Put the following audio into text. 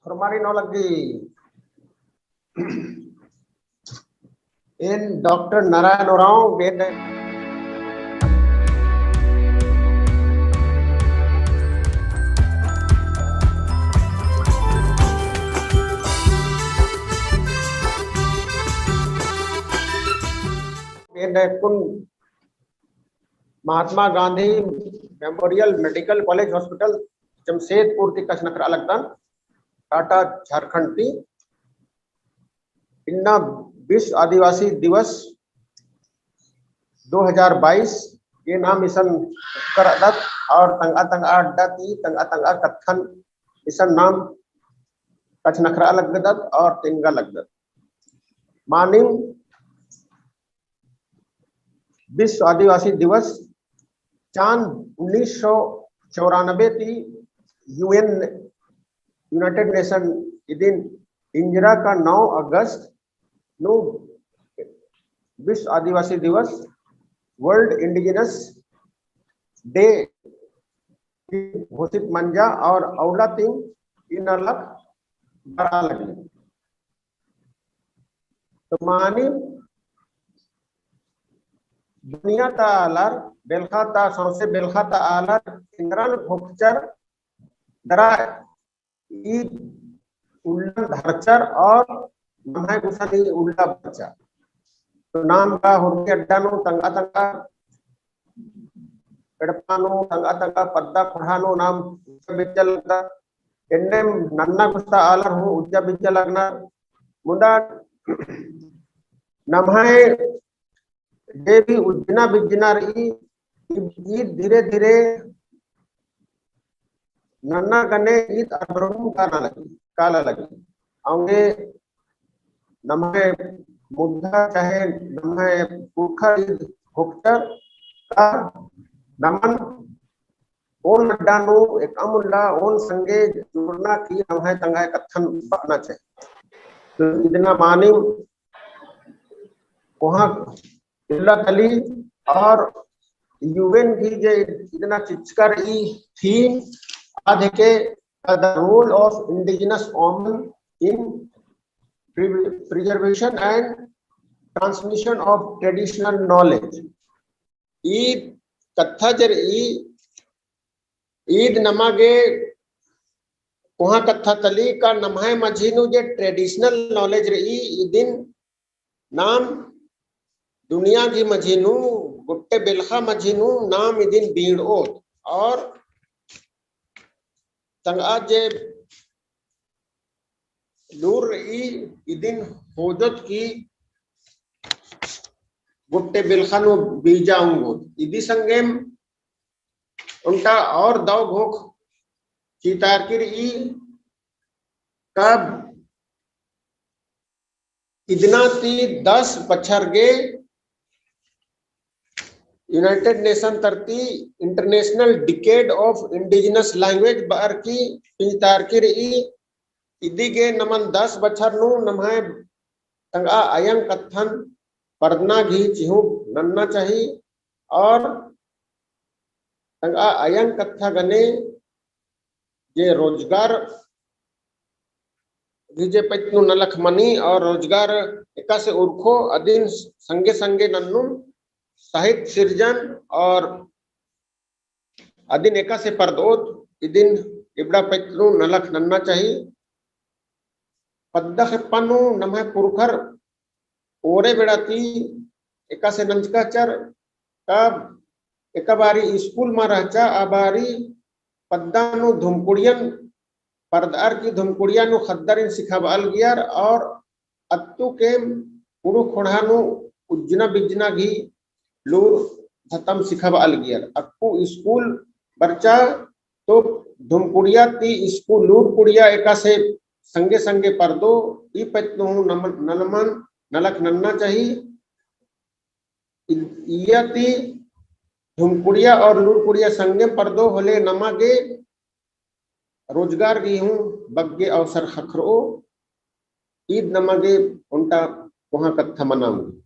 Hormarinology in Dr. Narayan Rao made Mahatma Gandhi memorial medical college hospital Jamshedpur की कच्छ नखरा लगता टाटा झारखंड की इन्ना विश्व आदिवासी दिवस 2022 ये नाम मिशन कर अदत और तंगा तंगा अड्डा की तंगा तंगा कथन मिशन नाम कच्छ नखरा लगदत और तिंगा लगदत मानिंग विश्व आदिवासी दिवस चांद 1994 की यूनाइटेड नेशन दिन इंदिरा का 9 अगस्त नो विश्व आदिवासी दिवस वर्ल्ड इंडिजिनस डे घोषित मंजा और औला तिंग इन अलग बड़ा लगे तो मानी दुनिया ता आलर बेलखा ता सौसे बेलखा ता आलर इंद्रन भोक्चर दरा ई उल्लम धरचर और नमः गुसानी उल्ला बच्चा तो नाम का हुर्गी अड्डानो तंगा तंगा पेड़पानो तंगा तंगा पद्दा खुड़ानो नाम बिच्चा लगता एन्ने नन्ना गुस्ता आलर हो उच्चा बिच्चा लगना मुंडा नमः देवी उज्जना बिजना रही धीरे धीरे नन्ना गने ईद अबरू काला लगी आंगे नमः मुद्दा चाहे नमः पुरखा भुक्तर का नमन ओन अड्डानो एक अमुल्ला ओन संगे जुड़ना की नमः तंगा कथन बना चाहिए तो इतना मानी वहाँ इल्ला तली और यूएन की जो इतना चिचकर ई थी आधे के the role of indigenous women in preservation and transmission of traditional knowledge Eid कथा जर ईद नमागे वहाँ कथा तली का नमाय मझीनु जे ट्रेडिशनल नॉलेज रही दिन नाम दुनिया की मझीनु गुट्टे बेलखा मझीनु नाम दिन बीड़ोत और तंगा जे दूर दिन होजत की गुट्टे बिलखानो बीजाऊंगो इदी संगेम उनका और दो भोख चीतार की रही कब इतना ती 10 बछर गे यूनाइटेड नेशन तरती international decade of indigenous language बार की पिंतार की रही इदी के नमन 10 बछर नु नमः तंगा अयं कथन पढ़ना घी चिहु नन्ना चाहिए और तंगा अयं कथा गने ये रोजगार जे पत्नु नलख मनी और रोजगार एका से उर्खो अधीन संगे संगे नन्नु साहित्य सृजन और अदिन एका से परदोत इदिन इबड़ा पत्नु नलख नन्ना चाहिए पद्दख पनु नमः पुरखर ओरे बेड़ाती एका से नंचका चर कब एका बारी स्कूल में रहचा आबारी पद्दानु धुमकुड़ियन परदार की धुमकुड़िया नु खद्दरिन सिखाबाल गियार और अत्तु के पुरु खोड़ानु उज्जना बिजना घी लूर खत्म सिखाबाल गियार अक्कू स्कूल बच्चा तो धुमकुड़िया ती स्कूल लूर कुड़िया एका से संगे संगे पर्दो ई पत्नु नलमन नलक नन्ना चाहिए इयती धुमकुड़िया और लूर कुड़िया संगे पर्दो होले नमागे रोजगार की हूँ बग्गे अवसर खखरो ईद नमागे उनका वहां कथा मनाऊंगी।